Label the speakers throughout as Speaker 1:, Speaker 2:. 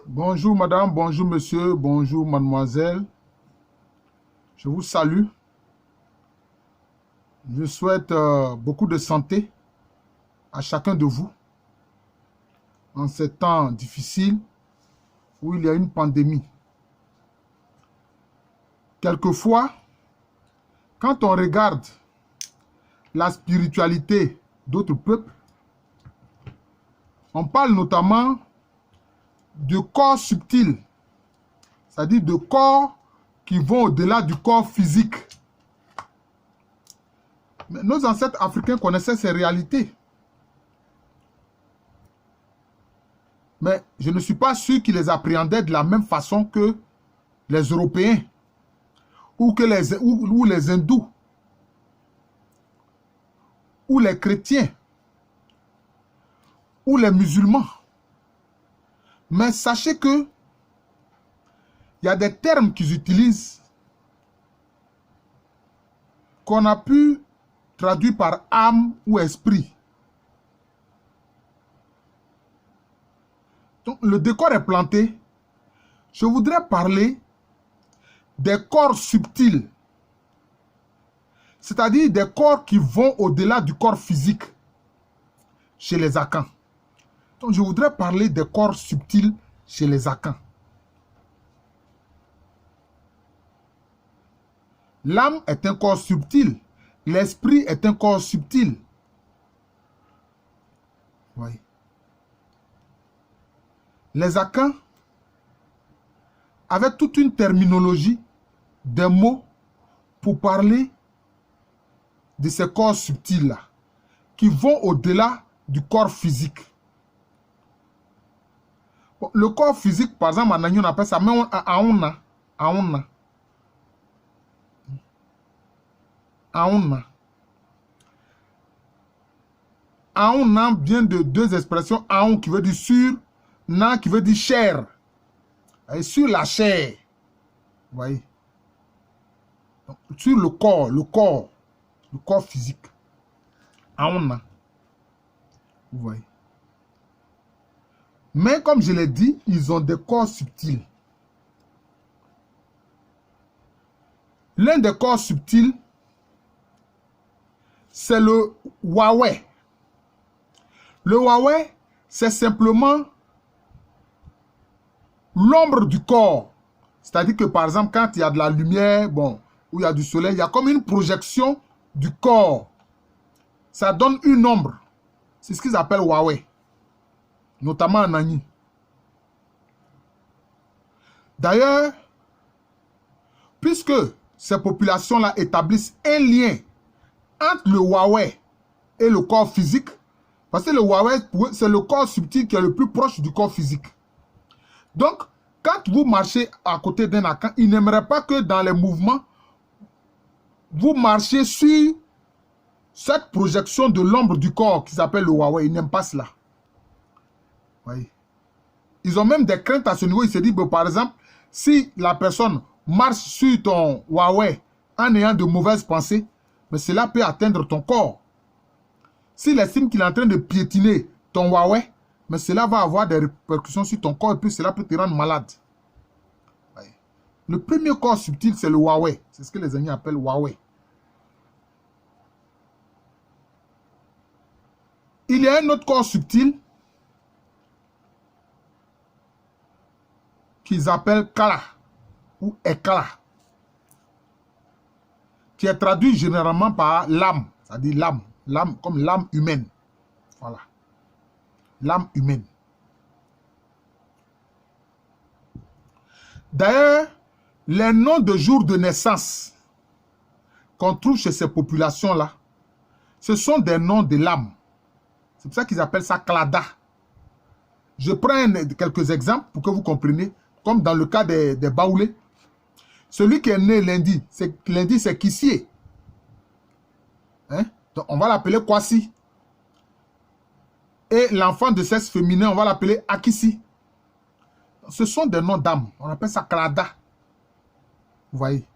Speaker 1: Bonjour madame, bonjour monsieur, bonjour mademoiselle. Je vous salue. Je souhaite beaucoup de santé à chacun de vous en ces temps difficiles où il y a une pandémie. Quelquefois, quand on regarde la spiritualité d'autres peuples, on parle notamment de corps subtils, c'est-à-dire de corps qui vont au-delà du corps physique. Mais nos ancêtres africains connaissaient ces réalités. Mais je ne suis pas sûr qu'ils les appréhendaient de la même façon que les Européens ou les hindous ou les chrétiens ou les musulmans. Mais sachez que il y a des termes qu'ils utilisent qu'on a pu traduire par âme ou esprit. Donc, le décor est planté. Je voudrais parler des corps subtils, c'est-à-dire des corps qui vont au-delà du corps physique chez les Akans. Donc, je voudrais parler des corps subtils chez les Akans. L'âme est un corps subtil. L'esprit est un corps subtil. Oui. Les Akans avaient toute une terminologie, des mots pour parler de ces corps subtils-là, qui vont au-delà du corps physique. Bon, le corps physique, par exemple, en Agnon, on appelle ça Aouna. Aouna. Aouna. Aouna vient de deux expressions. Aoun qui veut dire sur, na qui veut dire chair. Et sur la chair. Vous voyez? Donc, sur le corps physique. Aouna. Vous voyez? Mais comme je l'ai dit, ils ont des corps subtils. L'un des corps subtils, c'est le Wawe. Le Wawe, c'est simplement l'ombre du corps. C'est-à-dire que, par exemple, quand il y a de la lumière, bon, où il y a du soleil, il y a comme une projection du corps. Ça donne une ombre. C'est ce qu'ils appellent Wawe. Notamment en Agni. D'ailleurs, puisque ces populations-là établissent un lien entre le Wawe et le corps physique, parce que le Wawe, c'est le corps subtil qui est le plus proche du corps physique. Donc, quand vous marchez à côté d'un Akan, il n'aimerait pas que dans les mouvements, vous marchiez sur cette projection de l'ombre du corps qui s'appelle le Wawe. Ils n'aiment pas cela. Oui. Ils ont même des craintes à ce niveau. Ils se disent, par exemple, si la personne marche sur ton Wawe en ayant de mauvaises pensées, mais cela peut atteindre ton corps. S'il estime qu'il est en train de piétiner ton Wawe, mais cela va avoir des répercussions sur ton corps et puis cela peut te rendre malade. Oui. Le premier corps subtil, c'est le Wawe. C'est ce que les amis appellent Wawe. Il y a un autre corps subtil qu'ils appellent Kala ou Ekala, qui est traduit généralement par l'âme, c'est-à-dire l'âme. L'âme comme l'âme humaine. Voilà. L'âme humaine. D'ailleurs, les noms de jours de naissance qu'on trouve chez ces populations-là, ce sont des noms de l'âme. C'est pour ça qu'ils appellent ça Klada. Je prends quelques exemples pour que vous compreniez, comme dans le cas des Baoulés. Celui qui est né lundi, c'est Kissier. Hein? Donc, on va l'appeler Kwasi. Et l'enfant de sexe féminin, on va l'appeler Akissi. Ce sont des noms d'âme. On appelle ça Klada. Vous voyez?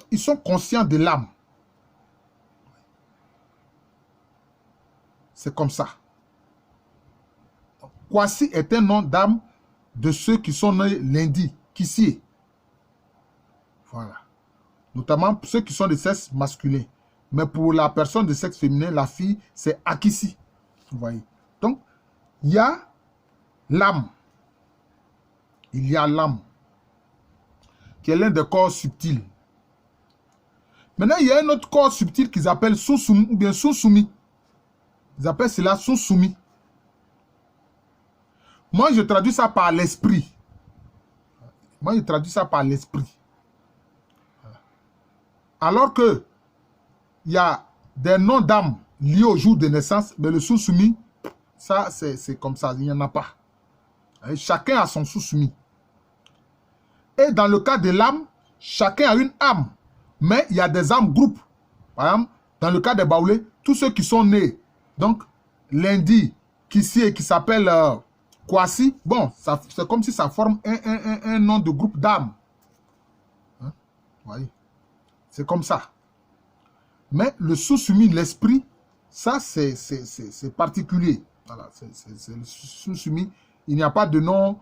Speaker 1: Ils sont conscients de l'âme. C'est comme ça. Kwasi est un nom d'âme de ceux qui sont nés lundi, qu'ici. Voilà. Notamment ceux qui sont de sexe masculin. Mais pour la personne de sexe féminin, la fille, c'est Akissi. Vous voyez. Donc, il y a l'âme. Il y a l'âme, qui est l'un des corps subtils. Maintenant, il y a un autre corps subtil qu'ils appellent sous-soumis, ou bien sous-soumis. Ils appellent cela sous-soumis. Moi, je traduis ça par l'esprit. Moi, je traduis ça par l'esprit. Alors que il y a des noms d'âme liés au jour de naissance, mais le sous-soumis, ça, c'est comme ça, il n'y en a pas. Et chacun a son sous-soumis. Et dans le cas de l'âme, chacun a une âme. Mais il y a des âmes groupes. Par exemple, dans le cas des Baoulés, tous ceux qui sont nés, donc lundi, qui s'appelle Kwasi, bon, c'est comme si ça forme un nom de groupe d'âmes. Hein? Voyez? C'est comme ça. Mais le sous-soumis, l'esprit, ça, c'est particulier. Voilà, c'est le sous-soumis. Il n'y a pas de nom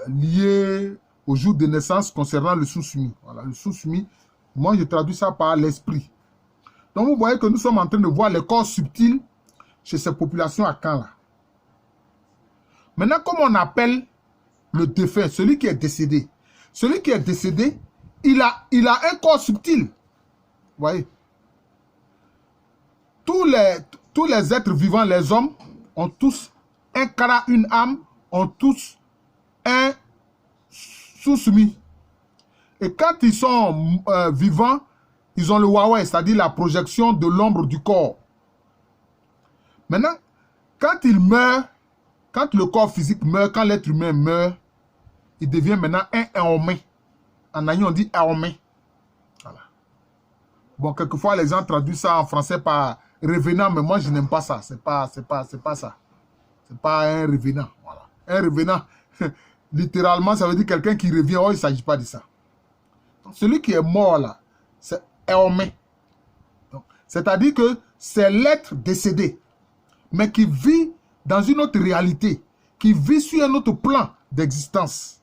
Speaker 1: lié au jour de naissance concernant le sous-soumis. Voilà, le sous-soumis, moi, je traduis ça par l'esprit. Donc, vous voyez que nous sommes en train de voir les corps subtils chez ces populations à Caen, là. Maintenant, comment on appelle le défunt, celui qui est décédé? Celui qui est décédé, il a un corps subtil. Vous voyez? Tous les êtres vivants, les hommes, ont tous un kara, une âme, ont tous un sous-soumis. Et quand ils sont vivants, ils ont le Huawei, c'est-à-dire la projection de l'ombre du corps. Maintenant, quand ils meurent, quand le corps physique meurt, quand l'être humain meurt, il devient maintenant un Aomé. En Aïe, on dit Aomé. Voilà. Bon, quelquefois, les gens traduisent ça en français par revenant, mais moi, je n'aime pas ça. C'est pas ça. C'est pas un revenant. Voilà. Un revenant, littéralement, ça veut dire quelqu'un qui revient. Oh, il ne s'agit pas de ça. Donc, celui qui est mort, là, c'est Aomé. C'est-à-dire que c'est l'être décédé, mais qui vit dans une autre réalité, qui vit sur un autre plan d'existence.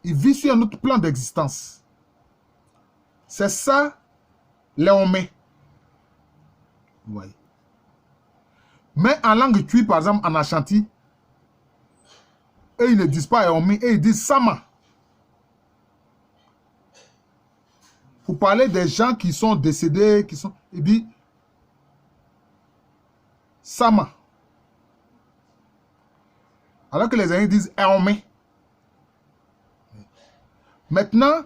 Speaker 1: Il vit sur un autre plan d'existence. C'est ça, Léomé. Oui. Mais en langue tui, par exemple, en Ashanti, eux, ils ne disent pas Léomé, et ils disent Sama. Pour parler des gens qui sont décédés, il dit Sama. Alors que les Indiens disent Léomé. Maintenant,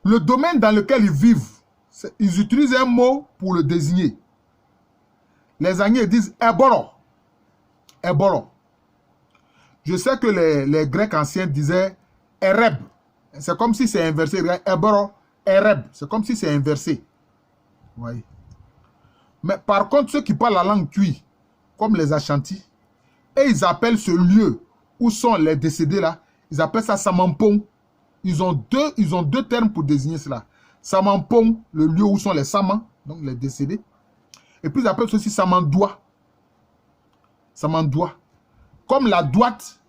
Speaker 1: le domaine dans lequel ils vivent, ils utilisent un mot pour le désigner. Les Indiens disent Eboro. Eboro. Je sais que les Grecs anciens disaient Ereb. C'est comme si c'est inversé. Eboro, Ereb. C'est comme si c'est inversé. Vous voyez. Mais par contre, ceux qui parlent la langue tui, comme les Ashanti, et ils appellent ce lieu où sont les décédés là, ils appellent ça Samampong. Ils ont deux termes pour désigner cela. Samampong, le lieu où sont les Samans, donc les décédés. Et puis ils appellent ceci Samandoua. Samandoua. Comme la droite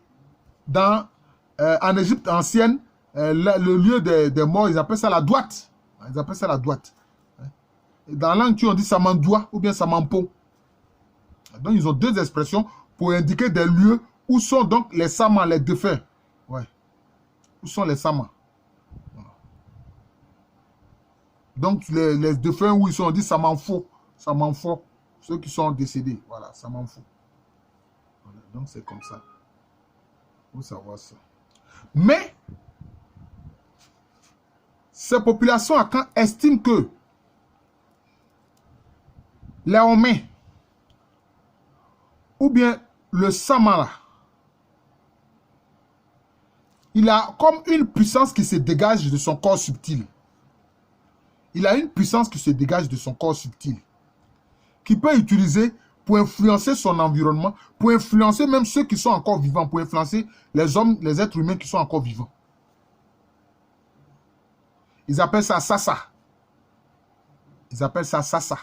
Speaker 1: en Égypte ancienne, le lieu des morts, ils appellent ça la droite. Ils appellent ça la droite. Dans la langue, on dit Samandoua ou bien Samampong. Donc ils ont deux expressions pour indiquer des lieux où sont donc les Samans, les défunts. Ouais. Où sont les Samans? Donc, les défunts où ils sont, on dit Samanfo. Samanfo. Ceux qui sont décédés. Voilà, Samanfo. Voilà, donc, c'est comme ça. Il faut savoir ça. Mais, ces populations à Caen estiment que les Homais, ou bien le Samala, il a comme une puissance qui se dégage de son corps subtil. Il a une puissance qui se dégage de son corps subtil, qui peut utiliser pour influencer son environnement, pour influencer même ceux qui sont encore vivants, pour influencer les hommes, les êtres humains qui sont encore vivants. Ils appellent ça Sassa. Ils appellent ça Sassa.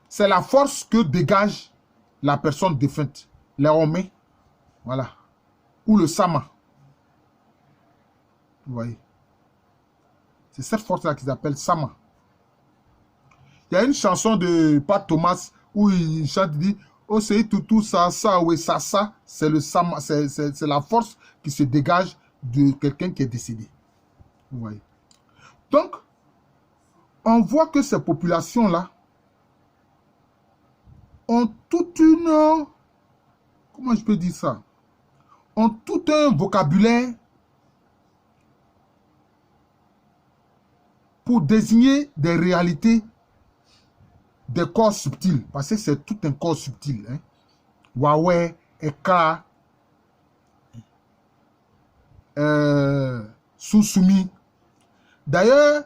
Speaker 1: C'est la force que dégage la personne défunte. Les Romains, voilà. ou le Sama. Vous voyez. C'est cette force-là qu'ils appellent Sama. Il y a une chanson de Pat Thomas où il chante, il dit « Oh, c'est tout ça, oui, ça, c'est le Sama, c'est la force qui se dégage de quelqu'un qui est décédé. » Vous voyez. Donc, on voit que ces populations-là ont toute une... Comment je peux dire ça? Ont tout un vocabulaire pour désigner des réalités des corps subtils. Parce que c'est tout un corps subtil. Hein? Huawei, Eka, Susumi. D'ailleurs,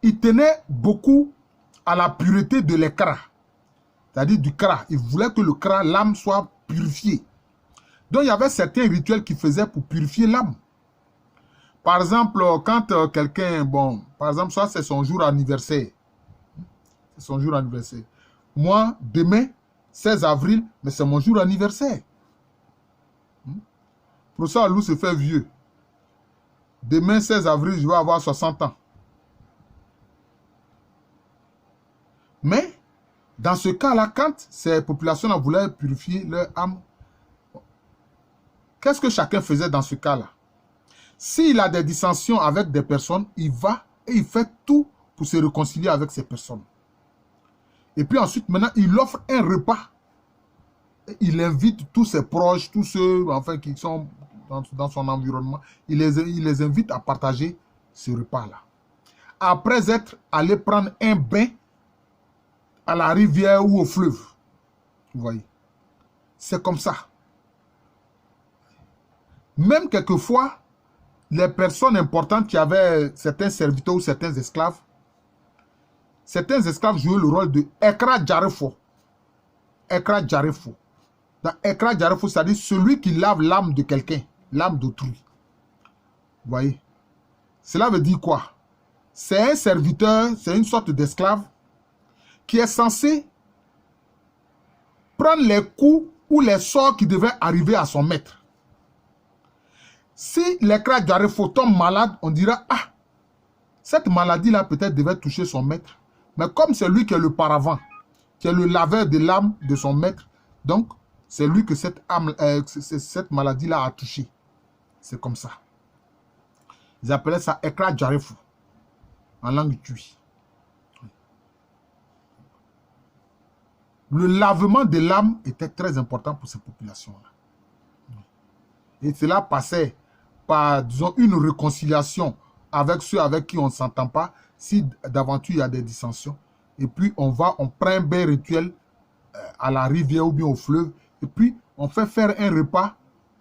Speaker 1: il tenait beaucoup à la pureté de l'écra. C'est-à-dire du kra. Il voulait que le kra, l'âme, soit purifiée. Donc, il y avait certains rituels qu'il faisait pour purifier l'âme. Par exemple, quand quelqu'un, bon, par exemple, soit c'est son jour anniversaire. C'est son jour anniversaire. Moi, demain, 16 avril, mais c'est mon jour anniversaire. Pour ça, Lou se fait vieux. Demain, 16 avril, je vais avoir 60 ans. Mais, dans ce cas-là, quand ces populations voulaient purifier leur âme, qu'est-ce que chacun faisait dans ce cas-là? S'il a des dissensions avec des personnes, il va et il fait tout pour se réconcilier avec ces personnes. Et puis ensuite, maintenant, il offre un repas. Et il invite tous ses proches, tous ceux enfin, qui sont dans son environnement. Il les invite à partager ce repas-là. Après être allé prendre un bain à la rivière ou au fleuve. Vous voyez. C'est comme ça. Même quelquefois, les personnes importantes qui avaient certains serviteurs ou certains esclaves jouaient le rôle de Ekra Djarefo. Ekra Djarefo. Dans Ekra Djarefo, c'est-à-dire celui qui lave l'âme de quelqu'un, l'âme d'autrui. Vous voyez. Cela veut dire quoi? C'est un serviteur, c'est une sorte d'esclave qui est censé prendre les coups ou les sorts qui devaient arriver à son maître. Si l'Ekra Djarefo tombe malade, on dira, ah, cette maladie-là peut-être devait toucher son maître. Mais comme c'est lui qui est le paravent, qui est le laveur de l'âme de son maître, donc c'est lui que cette maladie-là a touché. C'est comme ça. Ils appelaient ça Ekra Djarefo, en langue tui. Le lavement de l'âme était très important pour ces populations-là. Et cela passait par, disons, une réconciliation avec ceux avec qui on ne s'entend pas, si d'aventure il y a des dissensions. Et puis on prend un bain rituel à la rivière ou bien au fleuve, et puis on fait faire un repas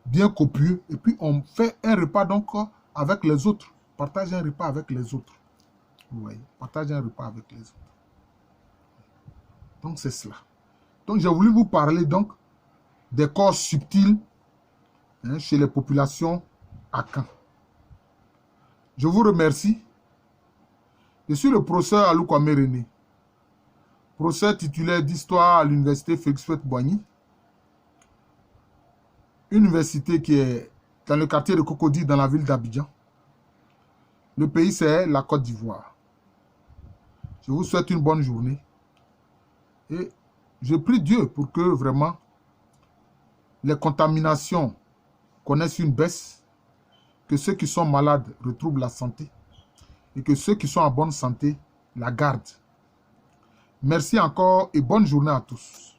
Speaker 1: bien copieux, et puis on fait un repas donc avec les autres. Partage un repas avec les autres. Vous voyez, partage un repas avec les autres. Donc c'est cela. Donc j'ai voulu vous parler donc des corps subtils chez les populations Akan. Je vous remercie. Je suis le professeur Alou Kwame René, professeur titulaire d'histoire à l'université Félix Houphouët-Boigny, université qui est dans le quartier de Cocody dans la ville d'Abidjan. Le pays c'est la Côte d'Ivoire. Je vous souhaite une bonne journée et je prie Dieu pour que vraiment les contaminations connaissent une baisse, que ceux qui sont malades retrouvent la santé et que ceux qui sont en bonne santé la gardent. Merci encore et bonne journée à tous.